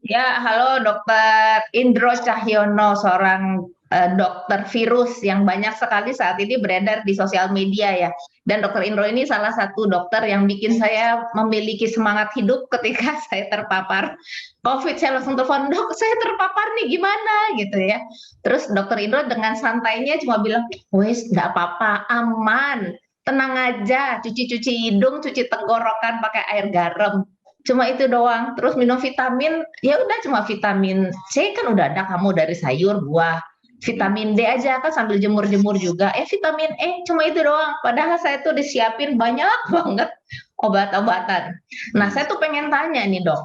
Ya, halo Dokter Indro Cahyono, seorang dokter virus yang banyak sekali saat ini beredar di sosial media ya. Dan Dokter Indro ini salah satu dokter yang bikin saya memiliki semangat hidup ketika saya terpapar COVID. Saya langsung telepon, dok, saya terpapar nih, gimana gitu ya. Terus Dokter Indro dengan santainya cuma bilang, wes, nggak apa-apa, aman, tenang aja, cuci-cuci hidung, cuci tenggorokan pakai air garam, cuma itu doang. Terus minum vitamin, ya udah cuma vitamin C kan udah ada kamu dari sayur buah. Vitamin D aja kan sambil jemur-jemur juga. Vitamin E cuma itu doang. Padahal saya tuh disiapin banyak banget obat-obatan. Nah, Hmm. saya tuh pengen tanya nih, Dok.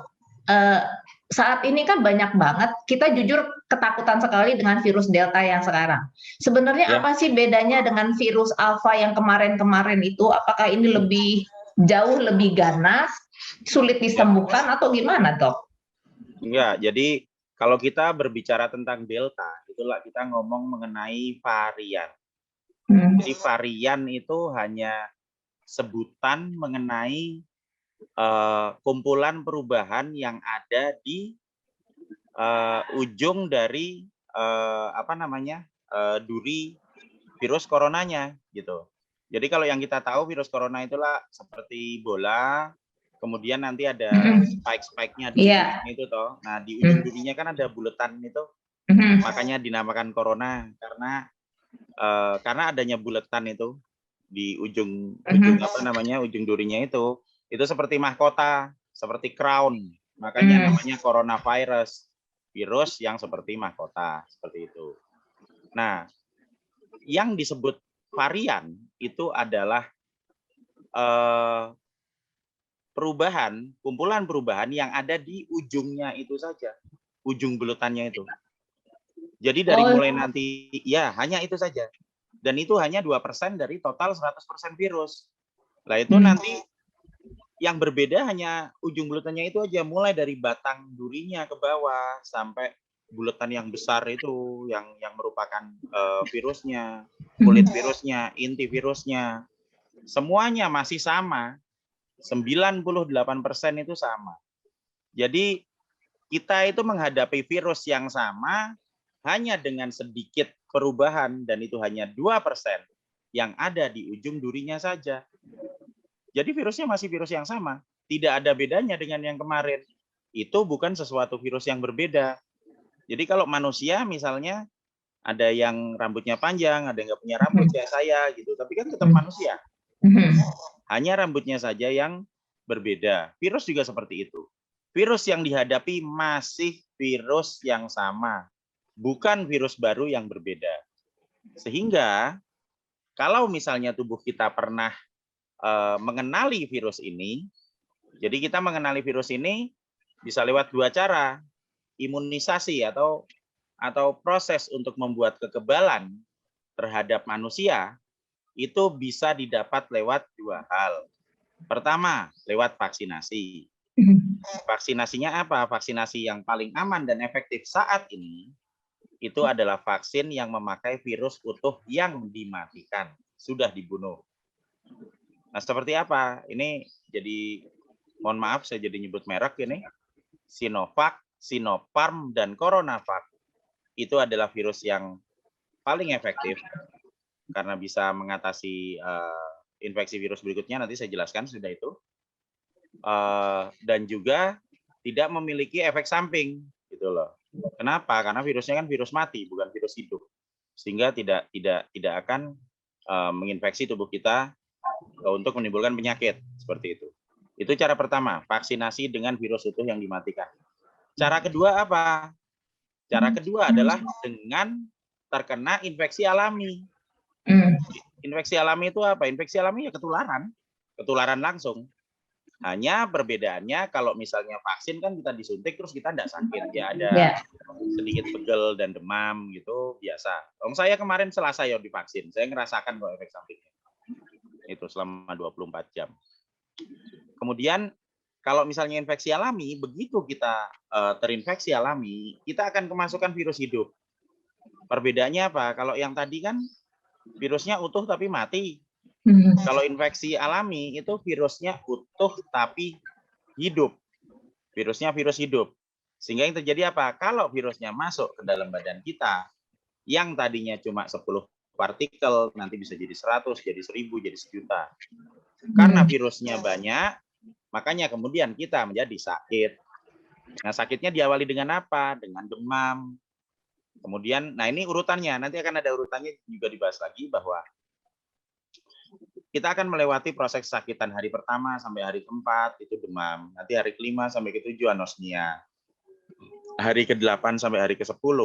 Eh, Saat ini kan banyak banget kita jujur ketakutan sekali dengan virus Delta yang sekarang. Sebenarnya Ya, apa sih bedanya dengan virus Alpha yang kemarin-kemarin itu? Apakah ini lebih jauh lebih ganas, sulit ya, disembuhkan atau gimana, Dok? enggak. Jadi kalau kita berbicara tentang delta, itulah kita ngomong mengenai varian. Hmm. Jadi varian itu hanya sebutan mengenai kumpulan perubahan yang ada di ujung dari apa namanya duri virus coronanya gitu. Jadi kalau yang kita tahu virus corona itulah seperti bola, kemudian nanti ada Mm-mm. spike-spike-nya di Iya. ujungnya itu toh. Nah, di ujung Mm. durinya kan ada buletan itu, Mhm. makanya dinamakan corona karena adanya buletan itu di ujung ujung Mhm. apa namanya ujung durinya itu seperti mahkota, seperti crown, makanya Mm. namanya coronavirus, virus yang seperti mahkota seperti itu. Nah, yang disebut varian itu adalah eh, perubahan, kumpulan perubahan yang ada di ujungnya itu saja, ujung buletannya itu. Jadi dari mulai Oh. nanti, ya hanya itu saja. Dan itu hanya 2% dari total 100% virus. Nah itu Mm. nanti yang berbeda hanya ujung buletannya itu aja, mulai dari batang durinya ke bawah sampai buletan yang besar itu yang merupakan virusnya, kulit Mhm. virusnya, inti virusnya, semuanya masih sama. 98% itu sama. Jadi kita itu menghadapi virus yang sama hanya dengan sedikit perubahan, dan itu hanya 2% yang ada di ujung durinya saja. Jadi virusnya masih virus yang sama, tidak ada bedanya dengan yang kemarin. Itu bukan sesuatu virus yang berbeda. Jadi kalau manusia misalnya ada yang rambutnya panjang, ada yang nggak punya rambut Mhm. kayak saya gitu, tapi kan tetap Mhm. manusia. Mhm. Hanya rambutnya saja yang berbeda. Virus juga seperti itu. Virus yang dihadapi masih virus yang sama, bukan virus baru yang berbeda. Sehingga kalau misalnya tubuh kita pernah mengenali virus ini, jadi kita mengenali virus ini bisa lewat dua cara, imunisasi atau proses untuk membuat kekebalan terhadap manusia itu bisa didapat lewat dua hal. Pertama, lewat vaksinasi. Mhm. Vaksinasinya apa? Vaksinasi yang paling aman dan efektif saat ini itu adalah vaksin yang memakai virus utuh yang dimatikan, sudah dibunuh. Nah, seperti apa? Ini jadi, mohon maaf saya jadi nyebut merek ini. Sinovac, Sinopharm, dan CoronaVac itu adalah virus yang paling efektif karena bisa mengatasi infeksi virus berikutnya, nanti saya jelaskan sudah itu. Dan juga tidak memiliki efek samping gitu loh. Kenapa? Karena virusnya kan virus mati, bukan virus hidup, sehingga tidak akan menginfeksi tubuh kita untuk menimbulkan penyakit seperti itu. Itu cara pertama, vaksinasi dengan virus utuh yang dimatikan. Cara kedua apa? Cara kedua adalah dengan terkena infeksi alami. Mhm. Infeksi alami itu apa? Infeksi alami ya ketularan langsung. Hanya perbedaannya kalau misalnya vaksin kan kita disuntik terus kita tidak sakit, ya ada Ya. sedikit pegel dan demam gitu biasa. Saya kemarin Selasa ya divaksin, saya ngerasakan kok efek sampingnya itu selama 24 jam. Kemudian kalau misalnya infeksi alami, begitu kita terinfeksi alami, kita akan kemasukan virus hidup. Perbedaannya apa? Kalau yang tadi kan virusnya utuh tapi mati. Mhm. Kalau infeksi alami itu virusnya utuh tapi hidup. Virusnya virus hidup. Sehingga yang terjadi apa? Kalau virusnya masuk ke dalam badan kita, yang tadinya cuma 10 partikel, nanti bisa jadi 100, jadi 1000, jadi 1.000.000. Karena virusnya banyak, makanya kemudian kita menjadi sakit. Nah, sakitnya diawali dengan apa? Dengan demam. Kemudian, nah ini urutannya, nanti akan ada urutannya juga dibahas lagi bahwa kita akan melewati proses kesakitan hari pertama sampai hari keempat, itu demam. Nanti hari kelima sampai ke-7 anosmia. Hari ke-8 sampai hari ke-10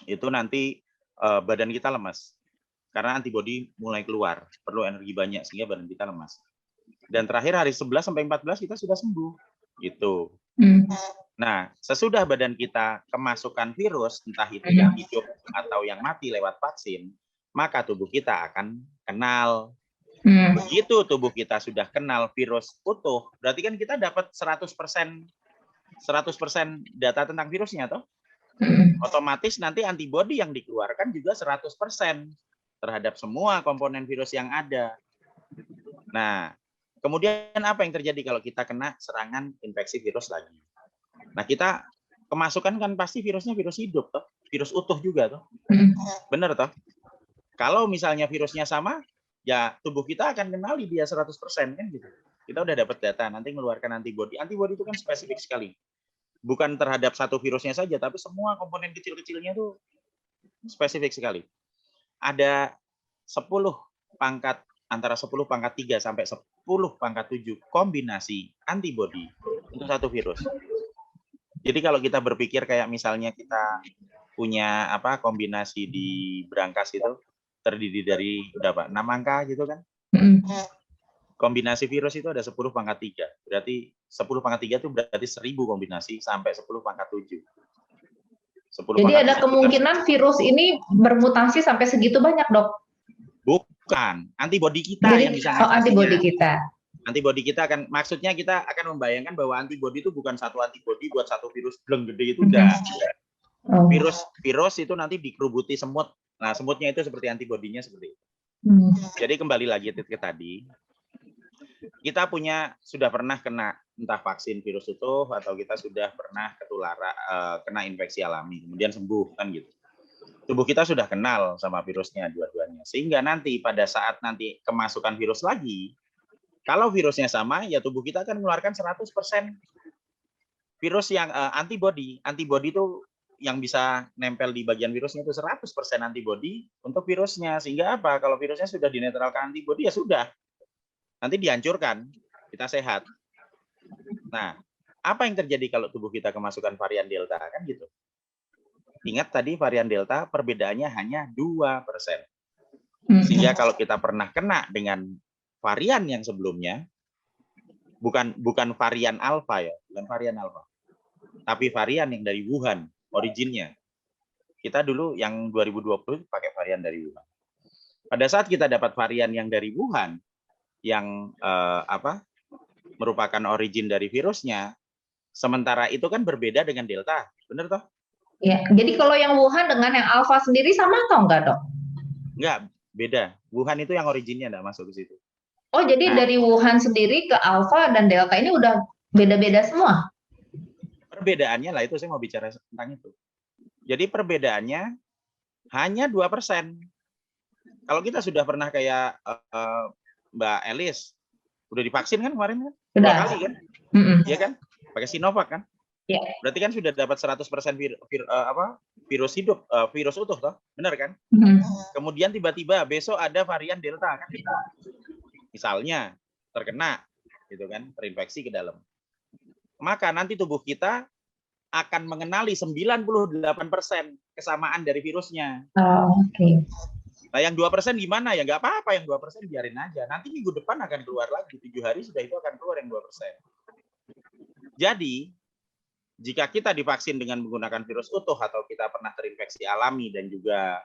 itu nanti badan kita lemas karena antibodi mulai keluar, perlu energi banyak sehingga badan kita lemas. Dan terakhir hari 11 sampai 14 kita sudah sembuh. Gitu. Nah, sesudah badan kita kemasukan virus, entah itu yang hidup atau yang mati lewat vaksin, maka tubuh kita akan kenal. Begitu tubuh kita sudah kenal virus utuh, berarti kan kita dapat 100% data tentang virusnya, toh? Otomatis nanti antibodi yang dikeluarkan juga 100% terhadap semua komponen virus yang ada. Nah, kemudian apa yang terjadi kalau kita kena serangan infeksi virus lagi? Nah, kita kemasukan kan pasti virusnya virus hidup, toh? Virus utuh juga, toh? Benar, toh? Kalau misalnya virusnya sama, ya tubuh kita akan kenali dia 100% kan gitu. Kita udah dapat data, nanti mengeluarkan antibodi. Antibodi itu kan spesifik sekali. Bukan terhadap satu virusnya saja, tapi semua komponen kecil-kecilnya itu spesifik sekali. Ada 10 pangkat, antara 10 pangkat 3 sampai 10 pangkat 7 kombinasi antibodi untuk satu virus. Jadi kalau kita berpikir kayak misalnya kita punya apa kombinasi di berangkas itu terdiri dari berapa? 6 angka gitu kan? Kombinasi virus itu ada 10 pangkat 3. Berarti 10 pangkat 3 itu berarti 1000 kombinasi sampai 10 pangkat 7. Jadi ada kemungkinan virus ini bermutasi sampai segitu banyak, Dok? Bukan, antibodi kita jadi, yang bisa ngatasinya. Antibodi kita. Antibodi kita akan, maksudnya kita akan membayangkan bahwa antibodi itu bukan satu antibodi buat satu virus bleng gede itu enggak. Virus itu nanti dikerubuti semut. Nah, semutnya itu seperti antibodinya seperti itu. Jadi kembali lagi ke tadi, kita sudah pernah kena entah vaksin virus utuh atau kita sudah pernah kena infeksi alami, kemudian sembuh kan gitu. Tubuh kita sudah kenal sama virusnya dua-duanya, sehingga nanti pada saat nanti kemasukan virus lagi, kalau virusnya sama, ya tubuh kita akan mengeluarkan 100% virus yang antibodi. Antibodi itu yang bisa nempel di bagian virusnya itu 100% antibodi untuk virusnya. Sehingga apa? Kalau virusnya sudah dinetralkan antibodi, ya sudah. Nanti dihancurkan, kita sehat. Nah, apa yang terjadi kalau tubuh kita kemasukan varian Delta? Kan gitu. Ingat tadi varian Delta perbedaannya hanya 2%. Sehingga kalau kita pernah kena dengan varian yang sebelumnya, bukan varian alfa ya, bukan varian alfa, tapi varian yang dari Wuhan, originnya. Kita dulu yang 2020 pakai varian dari Wuhan. Pada saat kita dapat varian yang dari Wuhan, yang merupakan origin dari virusnya, sementara itu kan berbeda dengan Delta, benar toh? Ya, jadi kalau yang Wuhan dengan yang alfa sendiri sama atau enggak, Dok? Enggak, beda. Wuhan itu yang originnya enggak masuk ke situ. Oh, jadi dari Wuhan sendiri ke alfa dan delta ini udah beda-beda semua? Perbedaannya lah itu saya mau bicara tentang itu. Jadi perbedaannya hanya 2%. Kalau kita sudah pernah kayak Mbak Elis, udah divaksin kan kemarin kan? 2 kali kan? Iya kan? Pakai Sinovac kan? Ya. Berarti kan sudah dapat 100% virus hidup, virus utuh toh? Benar kan? Kemudian tiba-tiba besok ada varian Delta kan? Misalnya terkena gitu kan, terinfeksi ke dalam. Maka nanti tubuh kita akan mengenali 98% kesamaan dari virusnya. Oke. Nah, yang 2% gimana? Ya nggak apa-apa, yang 2% biarin aja. Nanti minggu depan akan keluar lagi, 7 hari sudah itu akan keluar yang 2%. Jadi, jika kita divaksin dengan menggunakan virus utuh atau kita pernah terinfeksi alami dan juga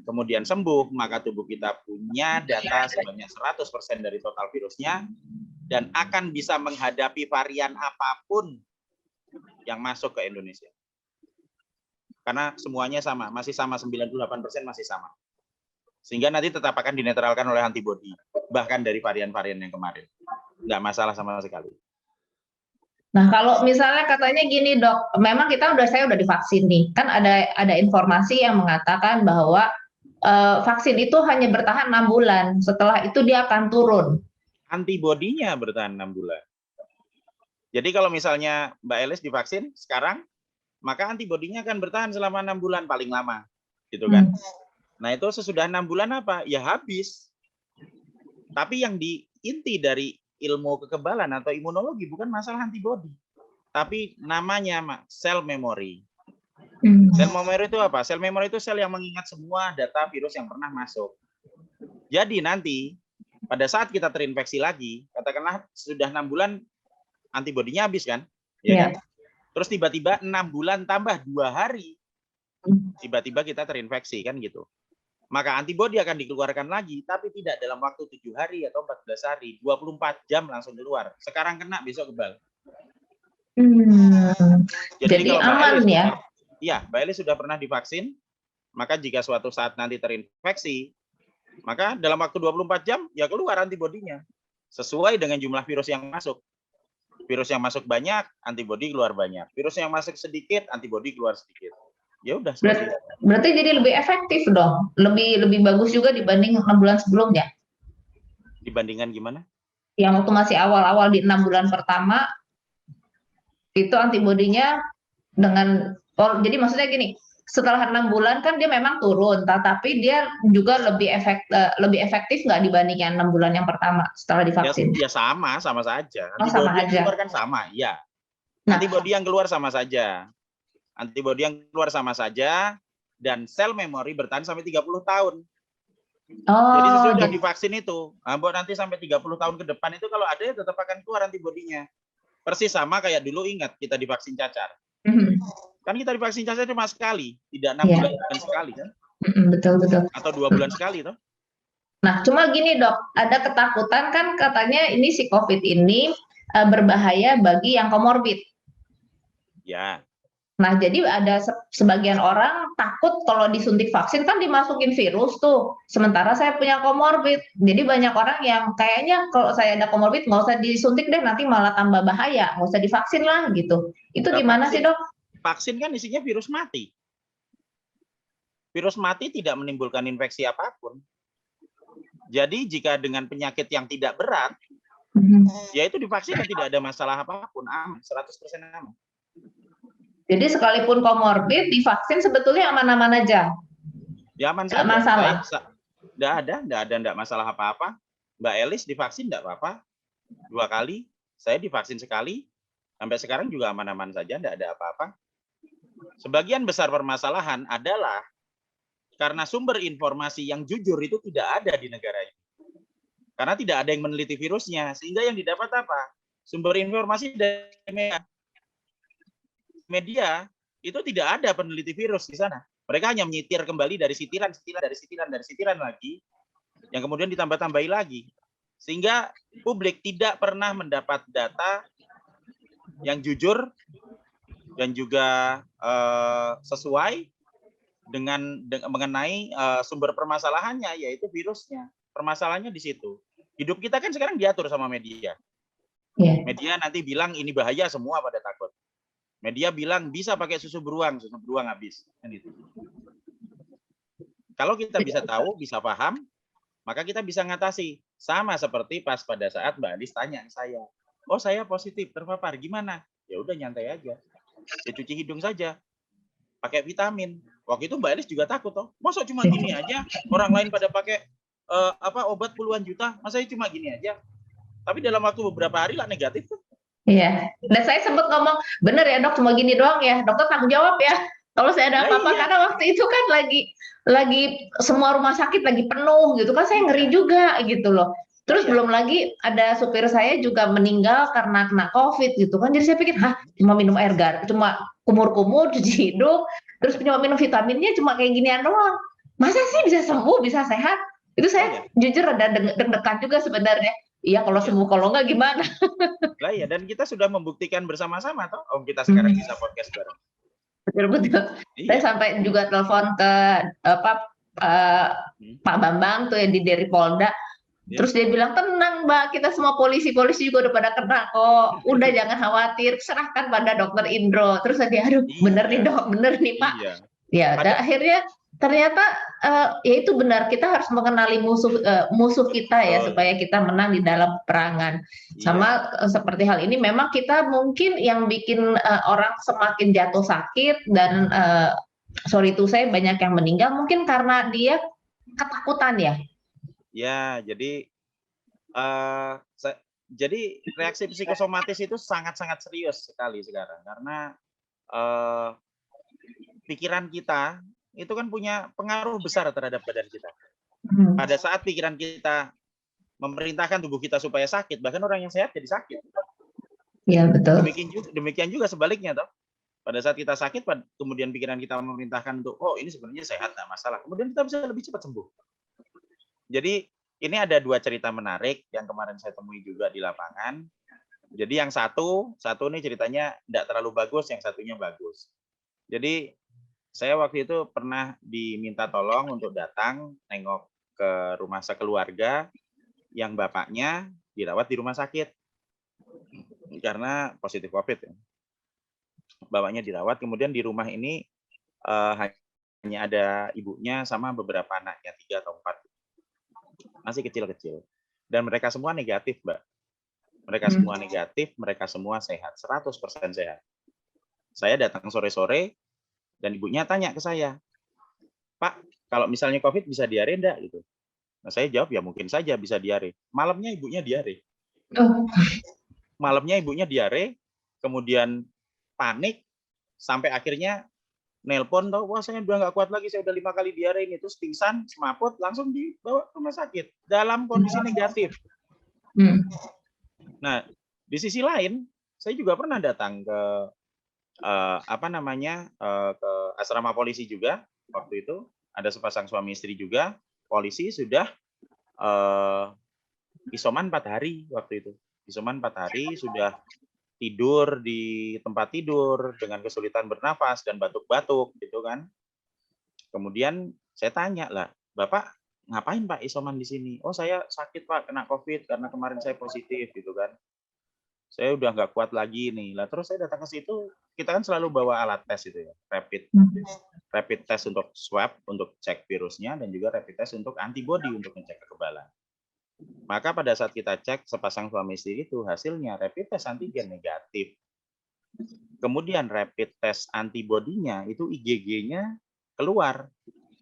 kemudian sembuh, maka tubuh kita punya data sebanyak 100% dari total virusnya dan akan bisa menghadapi varian apapun yang masuk ke Indonesia. Karena semuanya sama, masih sama, 98% masih sama. Sehingga nanti tetap akan dinetralkan oleh antibodi, bahkan dari varian-varian yang kemarin. Nggak masalah sama sekali. Nah, kalau misalnya katanya gini dok, memang saya udah divaksin nih, kan ada informasi yang mengatakan bahwa vaksin itu hanya bertahan 6 bulan, setelah itu dia akan turun. Antibodinya bertahan 6 bulan. Jadi kalau misalnya Mbak Elis divaksin sekarang, maka antibodinya akan bertahan selama 6 bulan paling lama, gitu kan? Nah itu sesudah 6 bulan apa? Ya habis. Tapi yang inti dari ilmu kekebalan atau imunologi bukan masalah antibodi, tapi namanya sel memori. Sel memori itu apa? Sel memori itu sel yang mengingat semua data virus yang pernah masuk. Jadi nanti pada saat kita terinfeksi lagi, katakanlah sudah 6 bulan antibodinya habis kan? Ya kan? Terus tiba-tiba 6 bulan tambah 2 hari, tiba-tiba kita terinfeksi kan gitu. Maka antibodi akan dikeluarkan lagi, tapi tidak dalam waktu 7 hari atau 14 hari, 24 jam langsung keluar. Sekarang kena, besok kebal. Jadi kalau aman ya? Iya, Mbak Elis sudah pernah divaksin, maka jika suatu saat nanti terinfeksi, maka dalam waktu 24 jam ya keluar antibodinya. Sesuai dengan jumlah virus yang masuk. Virus yang masuk banyak, antibodi keluar banyak. Virus yang masuk sedikit, antibodi keluar sedikit. Ya udah. Berarti jadi lebih efektif dong, lebih bagus juga dibanding 6 bulan sebelumnya. Dibandingkan gimana? Yang waktu masih awal-awal di 6 bulan pertama itu antibodinya jadi maksudnya gini, setelah 6 bulan kan dia memang turun, tapi dia juga lebih efektif nggak dibanding yang 6 bulan yang pertama setelah divaksin? Ya sama saja. Antibodi yang keluar kan sama, ya. Antibodi yang keluar sama saja. Antibodi yang keluar sama saja, dan sel memori bertahan sampai 30 tahun. Jadi sesudah divaksin itu, nanti sampai 30 tahun ke depan itu kalau ada ya tetap akan keluar antibodinya. Persis sama kayak dulu, ingat kita divaksin cacar. Kan kita divaksin cacar cuma sekali, tidak 6 bulan sekali kan? Betul. Atau 2 bulan sekali toh. Nah, cuma gini dok, ada ketakutan kan katanya ini si COVID ini berbahaya bagi yang komorbid. Ya. Nah, jadi ada sebagian orang takut kalau disuntik vaksin kan dimasukin virus tuh. Sementara saya punya komorbid. Jadi banyak orang yang kayaknya kalau saya ada komorbid nggak usah disuntik deh, nanti malah tambah bahaya. Nggak usah divaksin lah gitu. Itu gimana sih dok? Vaksin kan isinya virus mati. Virus mati tidak menimbulkan infeksi apapun. Jadi jika dengan penyakit yang tidak berat, ya itu divaksin dan tidak ada masalah apapun, aman, 100% aman. Jadi sekalipun komorbid divaksin sebetulnya aman-aman aja. Ya aman saja. Masalah. Enggak masalah apa-apa. Mbak Elis divaksin enggak apa-apa. 2 kali, saya divaksin sekali. Sampai sekarang juga aman-aman saja, enggak ada apa-apa. Sebagian besar permasalahan adalah karena sumber informasi yang jujur itu tidak ada di negara ini. Karena tidak ada yang meneliti virusnya, sehingga yang didapat apa? Sumber informasi dari media itu tidak ada peneliti virus di sana. Mereka hanya menyitir kembali dari sitiran lagi, yang kemudian ditambah-tambahi lagi. Sehingga publik tidak pernah mendapat data yang jujur dan juga sesuai dengan mengenai sumber permasalahannya, yaitu virusnya. Permasalahannya di situ. Hidup kita kan sekarang diatur sama media. Media nanti bilang ini bahaya, semua pada takut. Media bilang bisa pakai susu beruang habis. Kalau kita bisa tahu, bisa paham, maka kita bisa ngatasi. Sama seperti pas pada saat Mbak Elis tanya ke saya, oh saya positif terpapar, gimana? Ya udah nyantai aja, ya cuci hidung saja, pakai vitamin. Waktu itu Mbak Elis juga takut toh, masa cuma gini aja, orang lain pada pakai obat puluhan juta, masa cuma gini aja. Tapi dalam waktu beberapa hari lah negatif tuh. Iya, dan saya sempat ngomong, bener ya dok, cuma gini doang ya, dokter tanggung jawab ya. Kalau saya ada apa-apa, karena waktu itu kan lagi semua rumah sakit lagi penuh gitu kan, saya ngeri juga gitu loh. Terus belum lagi ada supir saya juga meninggal karena kena COVID gitu kan, jadi saya pikir, cuma minum air cuma kumur-kumur, cuci hidung, terus cuma minum vitaminnya cuma kayak ginian doang. Masa sih bisa sembuh, bisa sehat? Itu saya jujur ada deg-degan juga sebenarnya. Iya kalau sembuh, kalau enggak gimana? Lah ya, dan kita sudah membuktikan bersama-sama toh, kita sekarang bisa podcast bareng. Betul. Iya. Saya sampai juga telepon ke Pak Bambang tuh yang dari Polda. Ya. Terus dia bilang, tenang Mbak, kita semua polisi-polisi juga udah pada kena kok. Udah jangan khawatir, serahkan pada dokter Indro. Terus dia, aduh bener nih Iya, dok, bener nih Pak. iya. Ya, dan Pada akhirnya ternyata ya itu benar, kita harus mengenali musuh kita ya betul. supaya kita menang di dalam peperangan. Iya, Sama seperti hal ini, memang kita mungkin yang bikin orang semakin jatuh sakit dan sorry itu saya banyak yang meninggal mungkin karena dia ketakutan ya. ya. Jadi jadi reaksi psikosomatis itu sangat-sangat serius sekali sekarang karena eh, pikiran kita itu kan punya pengaruh besar terhadap badan kita. Pada saat pikiran kita memerintahkan tubuh kita supaya sakit, bahkan orang yang sehat jadi sakit. Iya betul. Demikian juga sebaliknya toh. Pada saat kita sakit, kemudian pikiran kita memerintahkan untuk, oh ini sebenarnya sehat, nggak masalah. Kemudian kita bisa lebih cepat sembuh. Jadi ini ada dua cerita menarik yang kemarin saya temui juga di lapangan. Jadi yang satu nih ceritanya tidak terlalu bagus, yang satunya bagus. Jadi saya waktu itu pernah diminta tolong untuk datang nengok ke rumah sekeluarga yang bapaknya dirawat di rumah sakit karena positif COVID. Bapaknya dirawat, kemudian di rumah ini hanya ada ibunya sama beberapa anaknya, 3 atau 4. Masih kecil-kecil. Dan mereka semua negatif, Mbak. Mereka semua negatif, mereka semua sehat, 100% sehat. Saya datang sore-sore, dan ibunya tanya ke saya, Pak, kalau misalnya COVID bisa diare enggak? Gitu. Nah, saya jawab, ya mungkin saja bisa diare. Malamnya ibunya diare. Malamnya ibunya diare, kemudian panik, sampai akhirnya nelpon, wah saya udah nggak kuat lagi, saya udah 5 kali diare ini, terus pingsan, semaput, langsung dibawa ke rumah sakit dalam kondisi negatif. Nah, di sisi lain, saya juga pernah datang ke ke asrama polisi juga waktu itu, ada sepasang suami istri juga, polisi sudah isoman 4 hari waktu itu. Isoman 4 hari, sudah tidur di tempat tidur dengan kesulitan bernafas dan batuk-batuk gitu kan. Kemudian saya tanya lah, Bapak ngapain Pak isoman di sini? Oh saya sakit Pak, kena COVID karena kemarin saya positif gitu kan. Saya udah nggak kuat lagi nih. Lah terus saya datang ke situ, kita kan selalu bawa alat tes itu ya, rapid test untuk swab untuk cek virusnya dan juga rapid test untuk antibody untuk ngecek kekebalan. Maka pada saat kita cek sepasang suami istri itu hasilnya rapid test antigen negatif. Kemudian rapid test antibodinya itu IgG-nya keluar,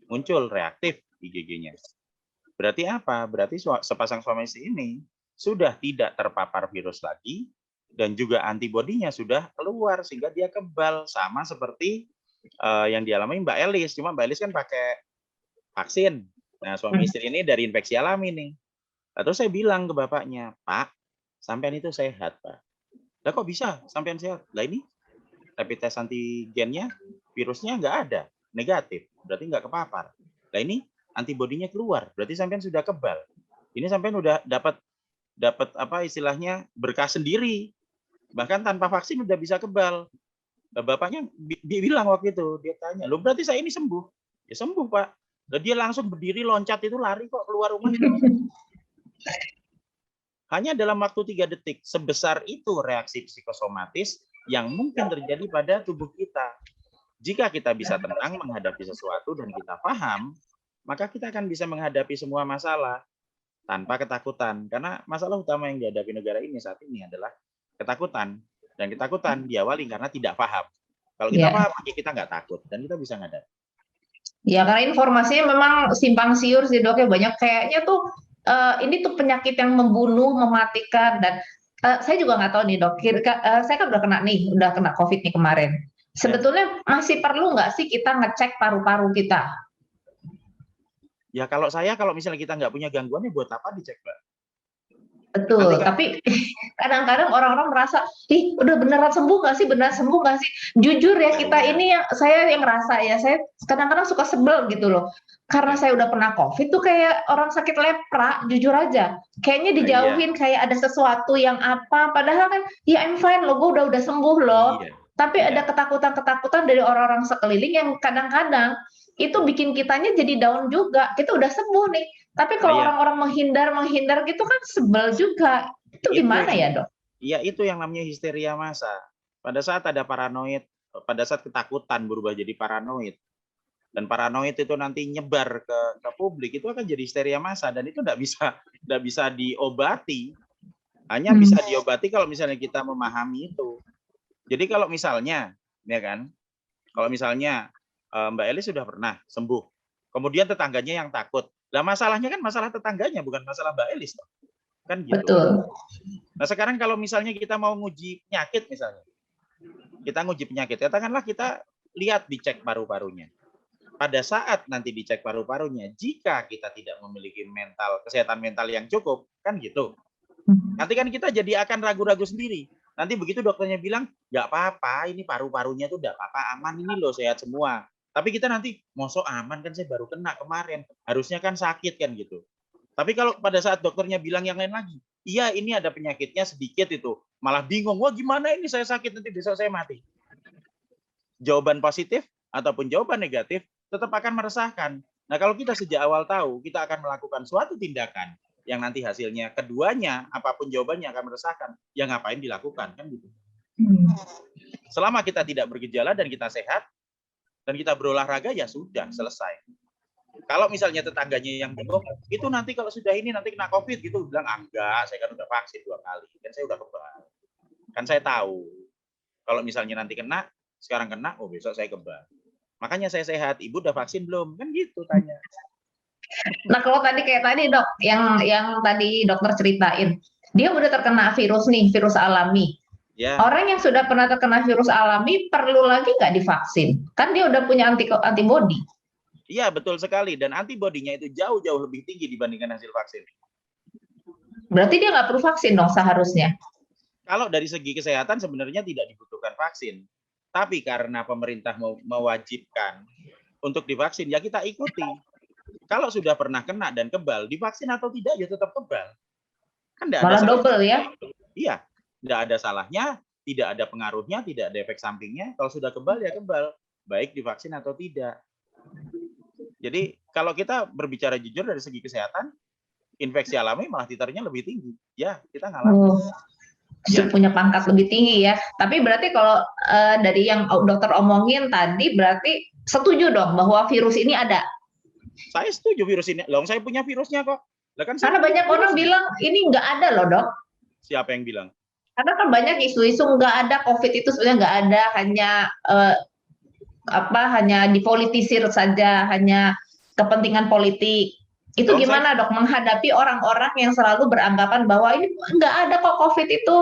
muncul reaktif IgG-nya. Berarti apa? Berarti sepasang suami istri ini sudah tidak terpapar virus lagi dan juga antibodinya sudah keluar sehingga dia kebal, sama seperti yang dialami Mbak Elis. Cuma Mbak Elis kan pakai vaksin. Nah, suami istri ini dari infeksi alami nih. Lalu saya bilang ke bapaknya, Pak, sampean itu sehat, Pak. Lah kok bisa sampean sehat? Lah ini rapid test antigennya virusnya nggak ada, negatif, berarti nggak kepapar. Lah ini antibodinya keluar, berarti sampean sudah kebal. Ini sampean udah dapat apa istilahnya berkah sendiri, bahkan tanpa vaksin udah bisa kebal. Nah, bapaknya dia bilang waktu itu, dia tanya, lo berarti saya ini sembuh? Ya sembuh Pak. Dan dia langsung berdiri loncat itu lari kok keluar rumah. Hanya dalam waktu 3 detik, sebesar itu reaksi psikosomatis yang mungkin terjadi pada tubuh kita. Jika kita bisa tenang menghadapi sesuatu dan kita paham, maka kita akan bisa menghadapi semua masalah tanpa ketakutan. Karena masalah utama yang dihadapi negara ini saat ini adalah ketakutan. Dan ketakutan diawali karena tidak paham. Kalau kita paham, kita nggak takut dan kita bisa menghadapi. Ya, karena informasinya memang simpang siur sih dok, ya banyak kayaknya tuh ini tuh penyakit yang membunuh, mematikan, dan saya juga nggak tahu nih dok. Saya kan udah kena COVID nih kemarin. Sebetulnya masih perlu nggak sih kita ngecek paru-paru kita? Ya kalau misalnya kita nggak punya gangguan, ya buat apa dicek, Mbak? Betul, tapi kadang-kadang orang-orang merasa, ih udah beneran sembuh nggak sih, beneran sembuh nggak sih? Jujur ya, ini saya yang ngerasa ya, saya kadang-kadang suka sebel gitu loh. Karena saya udah pernah COVID tuh kayak orang sakit lepra, jujur aja. Kayaknya dijauhin, kayak ada sesuatu yang apa, padahal kan, ya I'm fine loh, gue udah sembuh loh. Tapi ada ketakutan-ketakutan dari orang-orang sekeliling yang kadang-kadang itu bikin kitanya jadi down juga. Kita udah sembuh nih, Tapi Nah kalau ya, orang-orang menghindar gitu kan sebel juga. Itu itu gimana yang ya, Dok? ya itu yang namanya histeria massa. Pada saat ada paranoid, pada saat ketakutan berubah jadi paranoid, dan paranoid itu nanti nyebar ke publik, itu akan jadi histeria massa, dan itu nggak bisa diobati. Hanya bisa diobati kalau misalnya kita memahami itu. Jadi kalau misalnya, ya kan, kalau misalnya Mbak Eli sudah pernah sembuh, kemudian tetangganya yang takut. Lah masalahnya kan masalah tetangganya, bukan masalah Mbak Elis, kan gitu. Betul. Nah sekarang kalau misalnya kita mau nguji penyakit misalnya, kita nguji penyakit, katakanlah kita lihat dicek paru-parunya. Pada saat nanti dicek paru-parunya, jika kita tidak memiliki kesehatan mental yang cukup, kan gitu. Nanti kan kita jadi akan ragu-ragu sendiri. Nanti begitu dokternya bilang, nggak apa-apa, ini paru-parunya tuh nggak apa-apa, aman ini loh, sehat semua. Tapi kita nanti, mosok aman kan saya baru kena kemarin, harusnya kan sakit kan gitu. Tapi kalau pada saat dokternya bilang yang lain lagi, iya ini ada penyakitnya sedikit itu, malah bingung, wah gimana ini saya sakit nanti besok saya mati. Jawaban positif ataupun jawaban negatif tetap akan meresahkan. Nah kalau kita sejak awal tahu, kita akan melakukan suatu tindakan yang nanti hasilnya keduanya apapun jawabannya akan meresahkan, ya ngapain dilakukan kan gitu. Selama kita tidak bergejala dan kita sehat dan kita berolahraga ya sudah selesai. Kalau misalnya tetangganya yang bingung, itu nanti kalau sudah ini nanti kena COVID gitu, bilang enggak, saya kan udah vaksin 2 kali, kan saya udah kebal. Kan saya tahu kalau misalnya nanti kena, sekarang kena, oh besok saya kebal. Makanya saya sehat, ibu udah vaksin belum? Kan gitu tanya. Nah, kalau tadi kayak tadi, Dok, yang tadi dokter ceritain, dia udah terkena virus nih, virus alami. Ya, Orang yang sudah pernah terkena virus alami perlu lagi nggak divaksin? Kan dia udah punya antibody. iya betul sekali. Dan antibodinya itu jauh-jauh lebih tinggi dibandingkan hasil vaksin. Berarti dia nggak perlu vaksin dong seharusnya. Kalau dari segi kesehatan sebenarnya tidak dibutuhkan vaksin. Tapi karena pemerintah mewajibkan untuk divaksin, ya kita ikuti. Kalau sudah pernah kena dan kebal, divaksin atau tidak ya tetap kebal. Kan tidak ada Malah salahnya. double ya. Iya, tidak ada salahnya, tidak ada pengaruhnya, tidak ada efek sampingnya. Kalau sudah kebal ya kebal, baik divaksin atau tidak. Jadi kalau kita berbicara jujur dari segi kesehatan, infeksi alami malah titernya lebih tinggi. Ya, kita ngalamin. Justru punya pangkat lebih tinggi ya. Tapi berarti kalau dari yang dokter omongin tadi, berarti setuju dong bahwa virus ini ada. Saya setuju virus ini. Loh, saya punya virusnya kok. Lah kan saya Karena banyak orang virusnya. bilang ini nggak ada loh, Dok. Siapa yang bilang? Karena kan banyak isu-isu nggak ada COVID itu sebenarnya nggak ada, hanya dipolitisir saja, hanya kepentingan politik. Itu Loh, gimana, Dok, menghadapi orang-orang yang selalu beranggapan bahwa ini nggak ada kok COVID itu?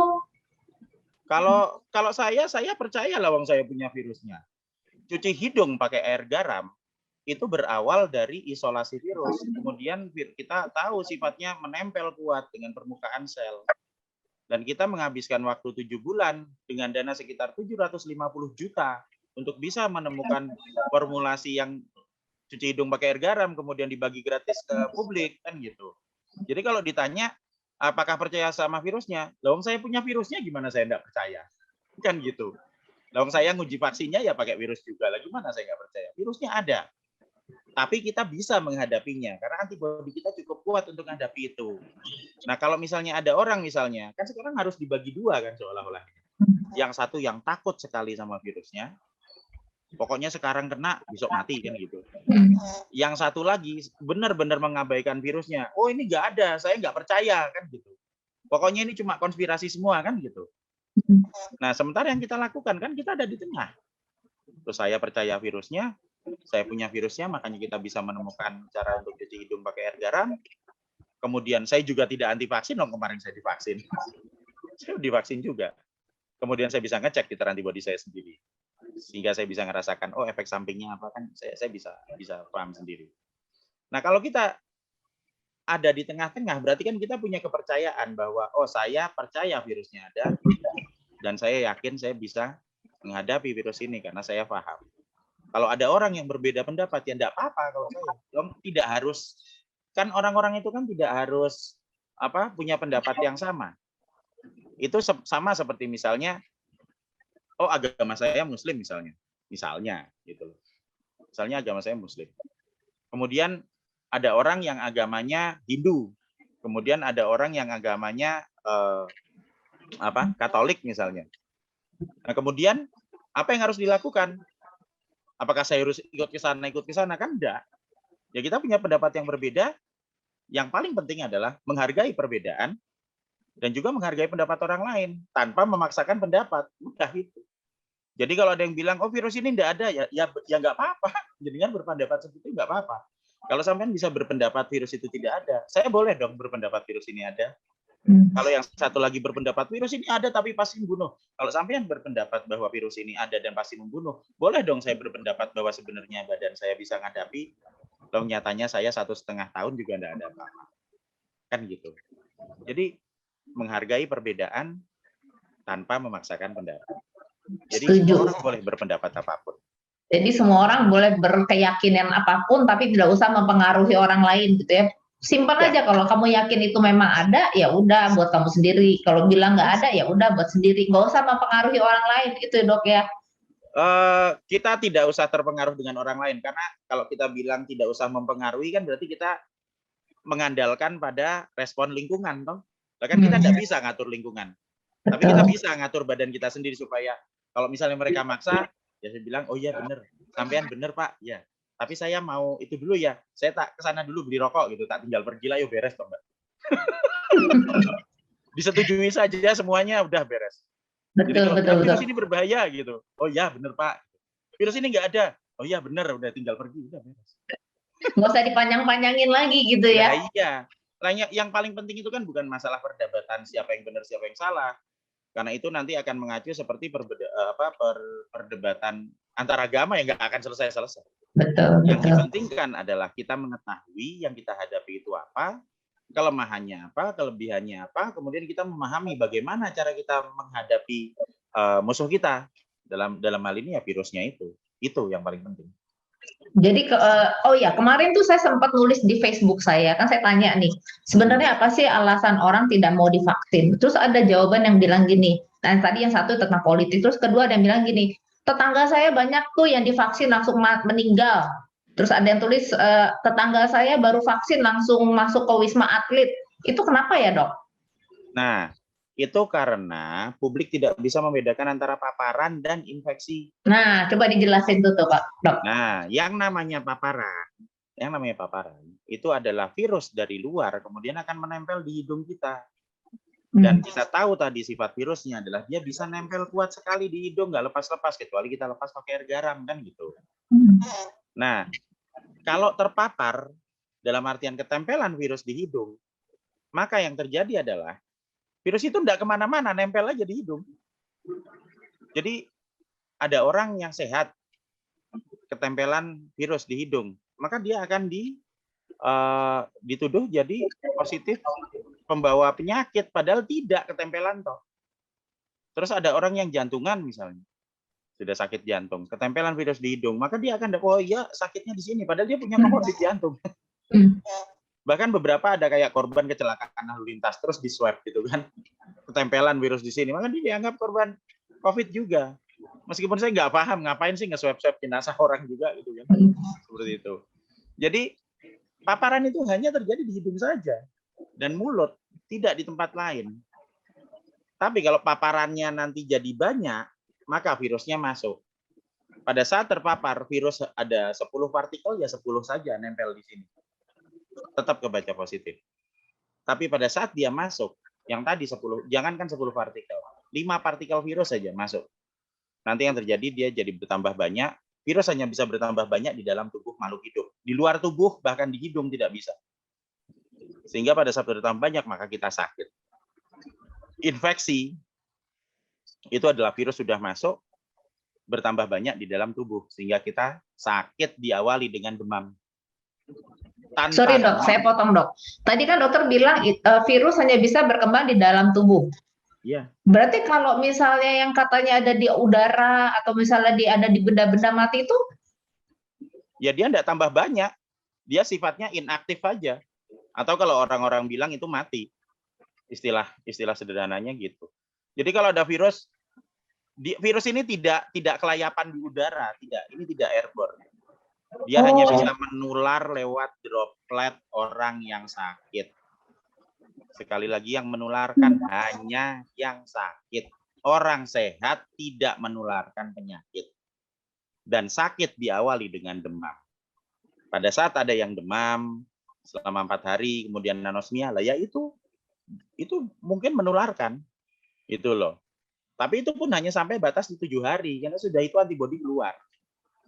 kalau saya percaya lah wong saya punya virusnya. Cuci hidung pakai air garam itu berawal dari isolasi virus. Kemudian kita tahu sifatnya menempel kuat dengan permukaan sel. Dan kita menghabiskan waktu 7 bulan dengan dana sekitar 750 juta untuk bisa menemukan formulasi yang cuci hidung pakai air garam kemudian dibagi gratis ke publik kan gitu. Jadi kalau ditanya apakah percaya sama virusnya, lawang saya punya virusnya gimana saya enggak percaya, kan gitu. Lawang saya nguji vaksinnya ya pakai virus juga, lah gimana saya nggak percaya? Virusnya ada, tapi kita bisa menghadapinya karena antibodi kita cukup kuat untuk menghadapi itu. Nah kalau misalnya ada orang misalnya, kan sekarang harus dibagi dua kan seolah-olah. Yang satu yang takut sekali sama virusnya, pokoknya sekarang kena besok mati kan gitu. Yang satu lagi benar-benar mengabaikan virusnya. Oh ini nggak ada, saya nggak percaya kan gitu. Pokoknya ini cuma konspirasi semua kan gitu. Nah sementara yang kita lakukan kan kita ada di tengah. Terus saya percaya virusnya, saya punya virusnya, makanya kita bisa menemukan cara untuk cuci hidung pakai air garam. Kemudian saya juga tidak anti vaksin, dong kemarin saya divaksin. Saya divaksin juga. Kemudian saya bisa ngecek titer antibodi saya sendiri. Sehingga saya bisa ngerasakan, oh efek sampingnya apa kan, saya bisa paham sendiri. Nah kalau kita ada di tengah-tengah, berarti kan kita punya kepercayaan bahwa, oh saya percaya virusnya ada, dan saya yakin saya bisa menghadapi virus ini karena saya paham. Kalau ada orang yang berbeda pendapat, ya enggak apa-apa kalau saya. Tidak harus, kan orang-orang itu kan tidak harus punya pendapat yang sama. Itu sama seperti misalnya, oh agama saya Muslim misalnya gitu loh. Misalnya agama saya Muslim. Kemudian ada orang yang agamanya Hindu, kemudian ada orang yang agamanya Katolik misalnya. Nah, kemudian apa yang harus dilakukan? Apakah saya harus ikut ke sana? Kan enggak. Ya kita punya pendapat yang berbeda. Yang paling penting adalah menghargai perbedaan dan juga menghargai pendapat orang lain tanpa memaksakan pendapat. Udah itu. Jadi kalau ada yang bilang, oh virus ini enggak ada, ya nggak apa-apa. Jadinya berpendapat seperti itu nggak apa-apa. Kalau sampean bisa berpendapat virus itu tidak ada, saya boleh dong berpendapat virus ini ada. Kalau yang satu lagi berpendapat virus ini ada tapi pasti membunuh. Kalau sampean berpendapat bahwa virus ini ada dan pasti membunuh, boleh dong saya berpendapat bahwa sebenarnya badan saya bisa menghadapi. Loh nyatanya saya 1,5 tahun juga tidak ada apa-apa. Kan gitu. Jadi menghargai perbedaan tanpa memaksakan pendapat. Jadi semua orang boleh berpendapat apapun. Jadi semua orang boleh berkeyakinan apapun tapi tidak usah mempengaruhi orang lain gitu ya. Simpan aja, kalau kamu yakin itu memang ada, ya udah buat kamu sendiri. Kalau bilang nggak ada, ya udah buat sendiri. Nggak usah mempengaruhi orang lain, itu Dok ya. Kita tidak usah terpengaruh dengan orang lain, karena kalau kita bilang tidak usah mempengaruhi kan berarti kita mengandalkan pada respon lingkungan, toh. Kan kita tidak bisa ngatur lingkungan, tapi kita bisa ngatur badan kita sendiri supaya kalau misalnya mereka maksa, ya saya bilang, oh iya bener, sampean bener Pak, ya. Tapi saya mau itu dulu ya, saya tak kesana dulu beli rokok gitu, tak tinggal pergi lah, yuk beres toh Mbak. Disetujui saja semuanya udah beres. Jadi kalau virus ini berbahaya gitu, oh ya bener Pak. Virus ini nggak ada, oh ya bener, udah tinggal pergi, udah beres. Nggak usah dipanjang-panjangin lagi gitu ya. Nah, iya. Yang paling penting itu kan bukan masalah perdebatan siapa yang benar siapa yang salah, karena itu nanti akan mengacu seperti perdebatan antar agama yang nggak akan selesai-selesai. Yang dipentingkan adalah kita mengetahui yang kita hadapi itu apa, kelemahannya apa, kelebihannya apa, kemudian kita memahami bagaimana cara kita menghadapi musuh kita. Dalam hal ini ya virusnya itu yang paling penting. Jadi oh ya, kemarin tuh saya sempat nulis di Facebook saya, kan saya tanya nih, sebenarnya apa sih alasan orang tidak mau divaksin? Terus ada jawaban yang bilang gini, nah tadi yang satu tentang politik, terus kedua ada yang bilang gini, tetangga saya banyak tuh yang divaksin langsung meninggal. Terus ada yang tulis, tetangga saya baru vaksin langsung masuk ke Wisma Atlet. Itu kenapa ya Dok? Nah, itu karena publik tidak bisa membedakan antara paparan dan infeksi. Nah, coba dijelasin tuh Pak, Dok. Nah, yang namanya paparan itu adalah virus dari luar kemudian akan menempel di hidung kita. Dan kita tahu tadi sifat virusnya adalah dia bisa nempel kuat sekali di hidung, nggak lepas-lepas kecuali kita lepas pakai air garam kan gitu. Nah, kalau terpapar dalam artian ketempelan virus di hidung, maka yang terjadi adalah virus itu tidak kemana-mana, nempel aja di hidung. Jadi ada orang yang sehat, ketempelan virus di hidung, maka dia akan dituduh jadi positif pembawa penyakit, padahal tidak ketempelan toh. Terus ada orang yang jantungan misalnya, sudah sakit jantung, ketempelan virus di hidung, maka dia akan, oh iya sakitnya di sini, padahal dia punya komorbid jantung. Bahkan beberapa ada kayak korban kecelakaan lalu lintas terus di swab gitu kan, ketempelan virus di sini, maka dia dianggap korban COVID juga. Meskipun saya nggak paham ngapain sih nge-swab jenazah orang juga gitu kan, seperti itu. Jadi paparan itu hanya terjadi di hidung saja dan mulut, tidak di tempat lain. Tapi kalau paparannya nanti jadi banyak, maka virusnya masuk. Pada saat terpapar virus ada 10 partikel, ya 10 saja nempel di sini. Tetap kebaca positif. Tapi pada saat dia masuk, yang tadi 10, jangankan 10 partikel, 5 partikel virus saja masuk. Nanti yang terjadi dia jadi bertambah banyak, virus hanya bisa bertambah banyak di dalam tubuh makhluk hidup. Di luar tubuh, bahkan di hidung tidak bisa. Sehingga pada saat bertambah banyak, maka kita sakit. Infeksi, itu adalah virus sudah masuk, bertambah banyak di dalam tubuh. Sehingga kita sakit diawali dengan demam. Sorry Dok, saya potong Dok. Tadi kan dokter bilang virus hanya bisa berkembang di dalam tubuh. Iya. Berarti kalau misalnya yang katanya ada di udara atau misalnya ada di benda-benda mati itu? Ya dia tidak tambah banyak, dia sifatnya inaktif aja. Atau kalau orang-orang bilang itu mati, istilah sederhananya gitu. Jadi kalau ada virus ini tidak kelayapan di udara, tidak, ini tidak airborne. Dia hanya Oh. bisa menular lewat droplet orang yang sakit. Sekali lagi, yang menularkan hanya yang sakit. Orang sehat tidak menularkan penyakit. Dan sakit diawali dengan demam. Pada saat ada yang demam selama 4 hari, kemudian anosmia, lah ya itu mungkin menularkan. Itu loh. Tapi itu pun hanya sampai batas di 7 hari, karena sudah itu antibodi keluar.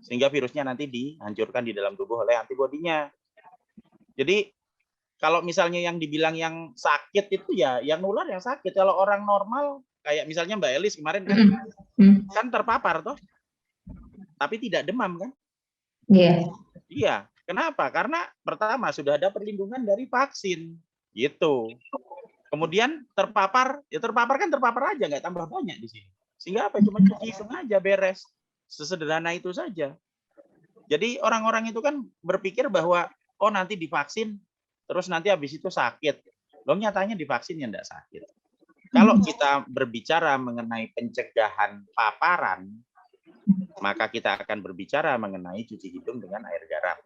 Sehingga virusnya nanti dihancurkan di dalam tubuh oleh antibodinya. Jadi kalau misalnya yang dibilang yang sakit itu ya yang nular yang sakit. Kalau orang normal kayak misalnya Mbak Elis kemarin kan terpapar toh, tapi tidak demam kan? Iya. Iya. Kenapa? Karena pertama sudah ada perlindungan dari vaksin. Gitu. Kemudian terpapar, ya terpapar kan terpapar aja, nggak tambah banyak di sini. Sehingga apa? Cuma cuci hidung aja beres. Sesederhana itu saja. Jadi orang-orang itu kan berpikir bahwa oh nanti divaksin terus nanti habis itu sakit. Loh nyatanya divaksin yang enggak sakit. Kalau kita berbicara mengenai pencegahan paparan, maka kita akan berbicara mengenai cuci hidung dengan air garam.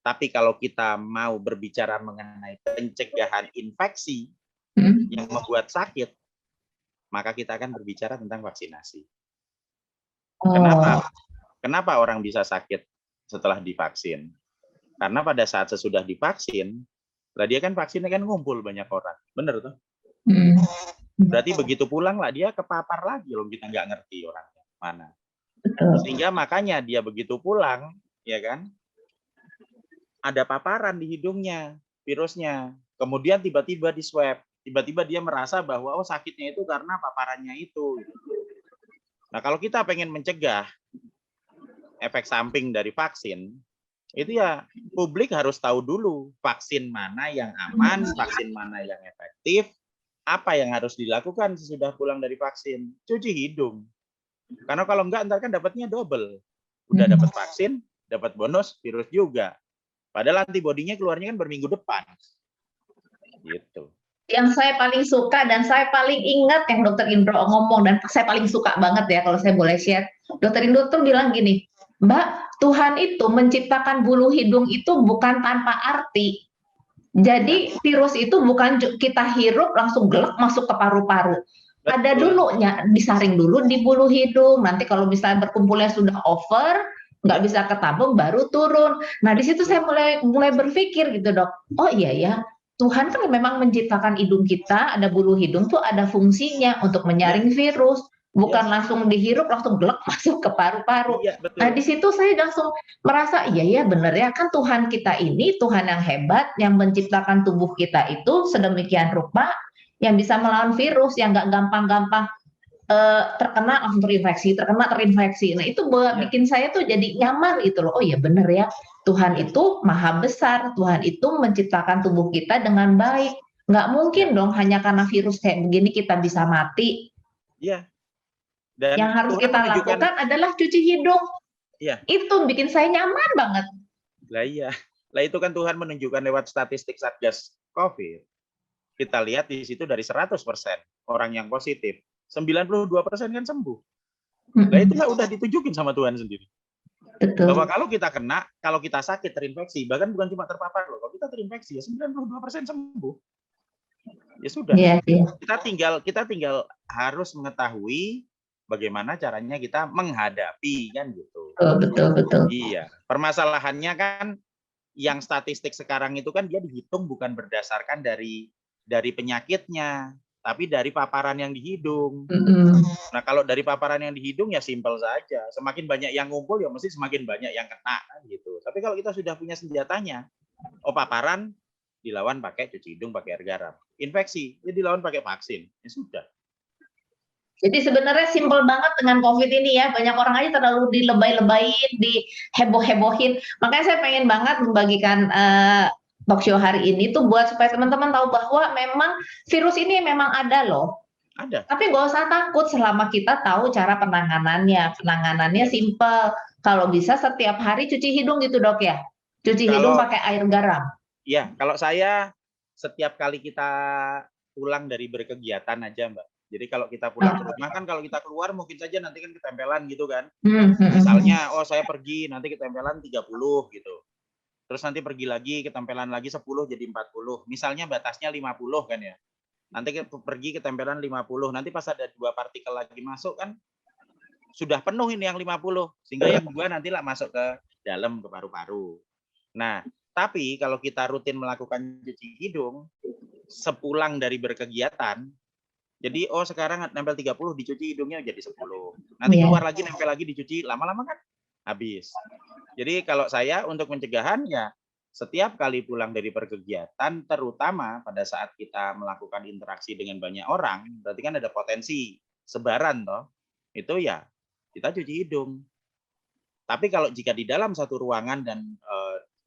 Tapi kalau kita mau berbicara mengenai pencegahan infeksi yang membuat sakit, maka kita akan berbicara tentang vaksinasi. Kenapa? Kenapa orang bisa sakit setelah divaksin? Karena pada saat sesudah divaksin, lah dia kan vaksinnya kan ngumpul banyak orang, bener tuh? Berarti begitu pulang lah dia kepapar lagi, loh kita nggak ngerti orangnya mana. Sehingga makanya dia begitu pulang, ya kan? Ada paparan di hidungnya, virusnya. Kemudian tiba-tiba di swab, tiba-tiba dia merasa bahwa oh sakitnya itu karena paparannya itu. Nah kalau kita pengen mencegah efek samping dari vaksin, itu ya publik harus tahu dulu vaksin mana yang aman, vaksin mana yang efektif, apa yang harus dilakukan sesudah pulang dari vaksin. Cuci hidung. Karena kalau enggak ntar kan dapatnya double. Udah dapat vaksin, dapat bonus virus juga. Padahal antibodinya keluarnya kan berminggu depan. Gitu. Yang saya paling suka dan saya paling ingat yang Dokter Indro ngomong dan saya paling suka banget ya kalau saya boleh share. Dokter Indro tuh bilang gini, Mbak, Tuhan itu menciptakan bulu hidung itu bukan tanpa arti. Jadi virus itu bukan kita hirup langsung gelap masuk ke paru-paru. Ada dulunya disaring dulu di bulu hidung. Nanti kalau misalnya berkumpulnya sudah over, nggak bisa ketabung baru turun. Nah di situ saya mulai berpikir gitu dok. Oh iya ya, Tuhan kan memang menciptakan hidung kita, ada bulu hidung tuh ada fungsinya untuk menyaring virus, bukan langsung dihirup langsung gelap masuk ke paru-paru. Nah di situ saya langsung merasa iya ya benar ya kan Tuhan kita ini Tuhan yang hebat yang menciptakan tubuh kita itu sedemikian rupa yang bisa melawan virus yang nggak gampang-gampang terkena langsung terinfeksi. Nah itu bikin saya tuh jadi nyaman gitu loh. Oh iya benar ya. Tuhan itu maha besar, Tuhan itu menciptakan tubuh kita dengan baik. Nggak mungkin dong hanya karena virus kayak begini kita bisa mati. Iya. Dan yang harus Tuhan kita lakukan adalah cuci hidung. Iya. Itu bikin saya nyaman banget. Lah iya. Lah itu kan Tuhan menunjukkan lewat statistik Satgas COVID. Kita lihat di situ dari 100% orang yang positif, 92% kan sembuh. Nah itulah udah ditunjukin sama Tuhan sendiri. Betul. Bahwa kalau kita kena, kalau kita sakit terinfeksi, bahkan bukan cuma terpapar loh, kalau kita terinfeksi ya 92% sembuh. Ya sudah. Yeah. Kita tinggal harus mengetahui bagaimana caranya kita menghadapi kan gitu. Betul. Iya. Permasalahannya kan yang statistik sekarang itu kan dia dihitung bukan berdasarkan dari penyakitnya, tapi dari paparan yang di hidung. Nah, kalau dari paparan yang di hidung ya simpel saja. Semakin banyak yang ngumpul ya mesti semakin banyak yang kena gitu. Tapi kalau kita sudah punya senjatanya, paparan dilawan pakai cuci hidung, pakai air garam. Infeksi ya dilawan pakai vaksin. Ya sudah. Jadi sebenarnya simpel banget dengan COVID ini ya. Banyak orang aja terlalu dilebay-lebayin, diheboh-hebohin. Makanya saya pengen banget membagikan talk show hari ini tuh buat supaya teman-teman tahu bahwa memang virus ini memang ada loh. Ada. Tapi gak usah takut selama kita tahu cara penanganannya. Penanganannya simpel. Kalau bisa setiap hari cuci hidung gitu dok ya. Cuci hidung pakai air garam. Iya, kalau saya setiap kali kita pulang dari berkegiatan aja Mbak. Jadi kalau kita pulang ke rumah kan, kalau kita keluar mungkin saja nanti kan ketempelan gitu kan. Hmm. Misalnya, oh saya pergi nanti ketempelan 30 gitu. Terus nanti pergi lagi ketempelan lagi 10 jadi 40. Misalnya batasnya 50 kan ya. Nanti pergi ketempelan 50. Nanti pas ada 2 partikel lagi masuk kan sudah penuh ini yang 50. Sehingga yang 2 nanti lah masuk ke dalam ke paru-paru. Nah, tapi kalau kita rutin melakukan cuci hidung sepulang dari berkegiatan, jadi sekarang nempel 30 dicuci hidungnya jadi 10. Nanti keluar lagi nempel lagi dicuci, lama-lama kan habis. Jadi kalau saya untuk pencegahan ya setiap kali pulang dari berkegiatan, terutama pada saat kita melakukan interaksi dengan banyak orang, berarti kan ada potensi sebaran toh. Itu ya kita cuci hidung. Tapi kalau jika di dalam satu ruangan dan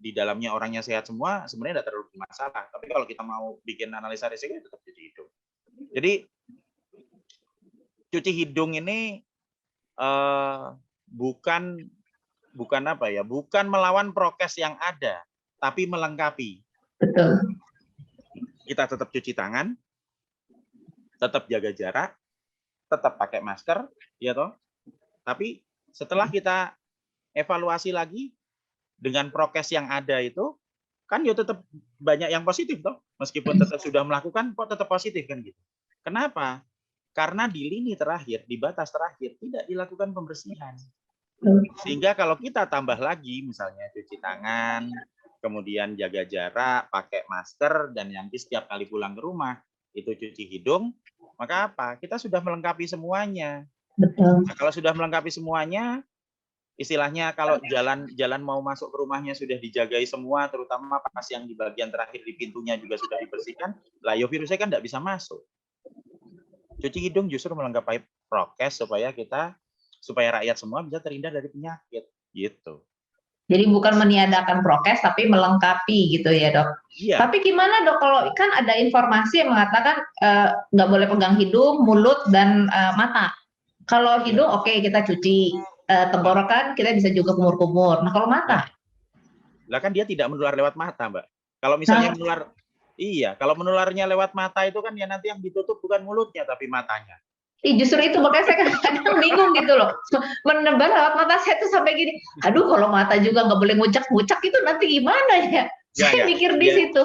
di dalamnya orangnya sehat semua, sebenarnya tidak terlalu masalah. Tapi kalau kita mau bikin analisa risiko, ya tetap cuci hidung. Jadi cuci hidung ini bukan apa ya, bukan melawan prokes yang ada, tapi melengkapi. Betul. Kita tetap cuci tangan, tetap jaga jarak, tetap pakai masker, ya toh. Tapi setelah kita evaluasi lagi dengan prokes yang ada itu, kan ya tetap banyak yang positif toh. Meskipun tetap sudah melakukan, kok tetap positif kan gitu. Kenapa? Karena di lini terakhir, di batas terakhir tidak dilakukan pembersihan. Sehingga kalau kita tambah lagi misalnya cuci tangan, kemudian jaga jarak, pakai masker, dan nanti setiap kali pulang ke rumah itu cuci hidung, maka apa? Kita sudah melengkapi semuanya. Betul. Nah, kalau sudah melengkapi semuanya, istilahnya kalau jalan mau masuk ke rumahnya sudah dijagai semua, terutama pas yang di bagian terakhir di pintunya juga sudah dibersihkan, lah ya virusnya kan tidak bisa masuk. Cuci hidung justru melengkapi prokes supaya rakyat semua bisa terhindar dari penyakit gitu. Jadi bukan meniadakan prokes tapi melengkapi gitu ya dok. Iya. Tapi gimana dok kalau kan ada informasi yang mengatakan nggak boleh pegang hidung, mulut dan mata. Kalau hidung oke, kita cuci, tenggorokan kita bisa juga kumur-kumur. Nah kalau mata? Lah kan dia tidak menular lewat mata mbak. Kalau misalnya menular, iya. Kalau menularnya lewat mata itu kan ya nanti yang ditutup bukan mulutnya tapi matanya. Justru itu makanya saya kadang bingung gitu loh, menebar lewat mata saya tuh sampai gini, aduh kalau mata juga nggak boleh ngucak-ngucak itu nanti gimana ya? Saya mikir di situ,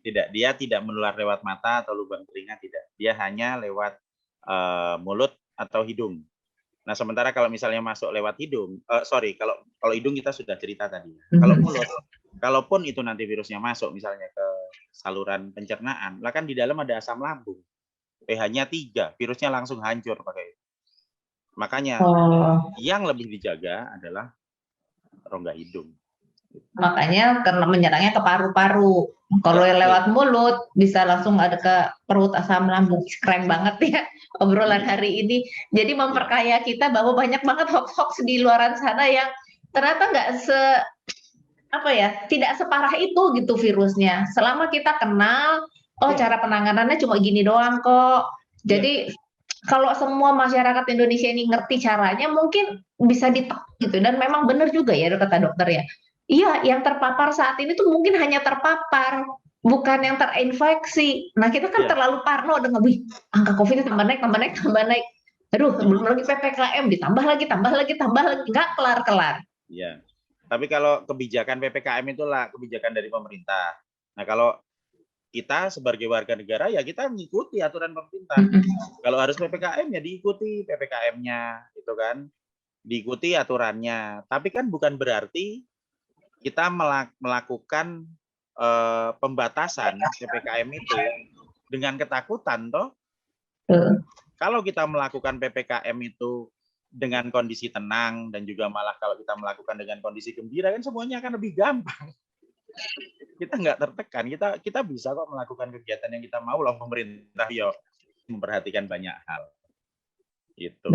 Tidak, dia tidak menular lewat mata atau lubang telinga, tidak. Dia hanya lewat mulut atau hidung. Nah sementara kalau misalnya masuk lewat hidung, kalau hidung kita sudah cerita tadi. Kalau mulut, kalaupun itu nanti virusnya masuk misalnya ke saluran pencernaan, lah kan di dalam ada asam lambung. pH-nya 3, virusnya langsung hancur pakai itu. Makanya yang lebih dijaga adalah rongga hidung. Makanya karena menyerangnya ke paru-paru. Kalau lewat mulut bisa langsung ada ke perut, asam lambung. Keren banget ya obrolan hari ini. Jadi memperkaya kita bahwa banyak banget hoax-hoax di luaran sana yang ternyata nggak tidak separah itu gitu virusnya. Selama kita kenal, cara penanganannya cuma gini doang kok. Jadi kalau semua masyarakat Indonesia ini ngerti caranya, mungkin bisa ditekan gitu. Dan memang benar juga ya kata dokter ya. Iya, yang terpapar saat ini tuh mungkin hanya terpapar, bukan yang terinfeksi. Nah kita kan terlalu parno dengan angka COVID tambah naik. Aduh, belum lagi PPKM ditambah lagi, nggak kelar-kelar. Iya. Tapi kalau kebijakan PPKM itulah kebijakan dari pemerintah. Nah kalau kita sebagai warga negara ya kita mengikuti aturan pemerintah. Kalau harus PPKM ya diikuti PPKM-nya, gitu kan, diikuti aturannya. Tapi kan bukan berarti kita melakukan pembatasan PPKM itu dengan ketakutan, toh. Kalau kita melakukan PPKM itu dengan kondisi tenang dan juga malah kalau kita melakukan dengan kondisi gembira kan semuanya akan lebih gampang. Kita nggak tertekan, kita bisa kok melakukan kegiatan yang kita mau loh, pemerintah memperhatikan banyak hal. Itu.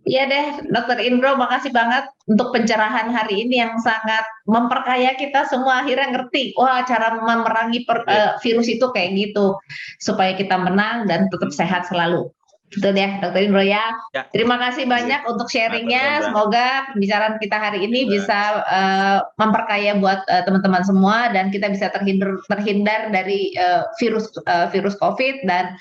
Iya deh, Dokter Indro, makasih banget untuk pencerahan hari ini yang sangat memperkaya kita semua akhirnya ngerti, wah cara memerangi virus itu kayak gitu, supaya kita menang dan tetap sehat selalu. Itu deh, Dokter Indro ya. Terima kasih banyak untuk sharingnya. Semoga pembicaraan kita hari ini bisa memperkaya buat teman-teman semua dan kita bisa terhindar dari virus COVID dan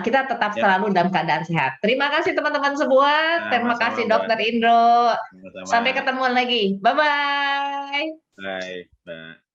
kita tetap Ya. selalu dalam keadaan sehat. Terima kasih teman-teman semua. Terima Sama-sama, kasih Mbak. Dokter Indro. Sama-sama. Sampai ketemu lagi. Bye-bye. Bye, Mbak.